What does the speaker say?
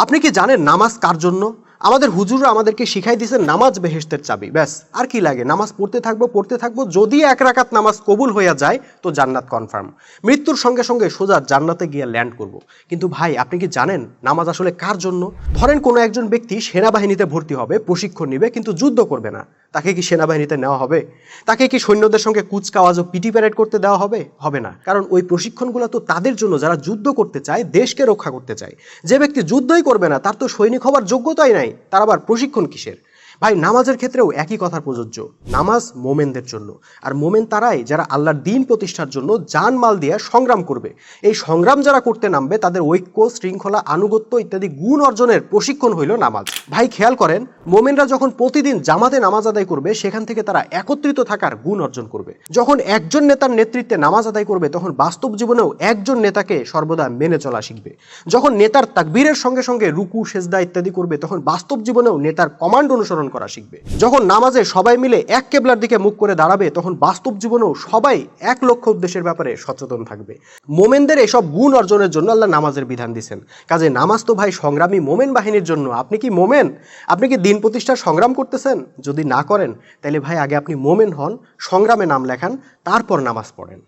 আপনি কি জানেন নামাজ কার জন্য? আমাদের হুজুররা আমাদেরকে শিখাই দিয়েছেন নামাজ বেহেশতের চাবি। ব্যাস আর কি লাগে, নামাজ পড়তে থাকবো, যদি এক রাকাত নামাজ কবুল হইয়া যায় তো জান্নাত কনফার্ম। মৃত্যুর সঙ্গে সঙ্গে সোজা জান্নাতে গিয়ে ল্যান্ড করব। কিন্তু ভাই আপনি কি জানেন নামাজ আসলে কার জন্য? ধরেন কোনো একজন ব্যক্তি সেনাবাহিনীতে ভর্তি হবে, প্রশিক্ষণ নিবে, কিন্তু যুদ্ধ করবে না। তাকে কি সেনাবাহিনীতে নেওয়া হবে? তাকে কি সৈন্যদের সঙ্গে কুচকাওয়াজ ও পিটি প্যারেড করতে দেওয়া হবে? হবে না, কারণ ওই প্রশিক্ষণগুলো তো তাদের জন্য যারা যুদ্ধ করতে চায়, দেশকে রক্ষা করতে চায়। যে ব্যক্তি যুদ্ধই করবে না তার তো সৈনিক হবার যোগ্যতাই নাই, তার আবার প্রশিক্ষণ কিসের? ভাই নামাজের ক্ষেত্রেও একই কথা প্রযোজ্য। নামাজ মোমেনদের জন্য, আর মোমেন তারাই যারা আল্লাহর দ্বীন প্রতিষ্ঠার জন্য জান মাল দিয়ে সংগ্রাম করবে। এই সংগ্রাম যারা করতে নামবে তাদের ঐক্য, শৃঙ্খলা, আনুগত্য ইত্যাদি গুণ অর্জনের প্রশিক্ষণ হইল নামাজ। ভাই খেয়াল করেন, মোমেনরা যখন প্রতিদিন জামাতে নামাজ আদায় করবে সেখান থেকে তারা একত্রিত থাকার গুণ অর্জন করবে। যখন একজন নেতার নেতৃত্বে নামাজ আদায় করবে তখন বাস্তব জীবনেও একজন নেতাকে সর্বদা মেনে চলা শিখবে। যখন নেতার তাকবীরের সঙ্গে সঙ্গে রুকু, সেজদা ইত্যাদি করবে তখন বাস্তব জীবনেও নেতার কমান্ড অনুসরণ করা শিখবে। যখন নামাজে সবাই মিলে এক কেবলার দিকে মুখ করে দাঁড়াবে তখন বাস্তব জীবনেও সবাই এক লক্ষ্য উদ্দেশ্যের ব্যাপারে সচেতন থাকবে। মোমেনদের এসব গুণ অর্জনের জন্য আল্লাহ নামাজের বিধান দিয়েছেন। কাজে নামাজ তো ভাই সংগ্রামী মোমেন বাহিনীর জন্য। আপনি কি মোমেন? আপনি কি দিন প্রতিষ্ঠার সংগ্রাম করতেছেন? যদি না করেন তাহলে ভাই আগে আপনি মোমেন হন, সংগ্রামে নাম লেখান, তারপর নামাজ পড়েন।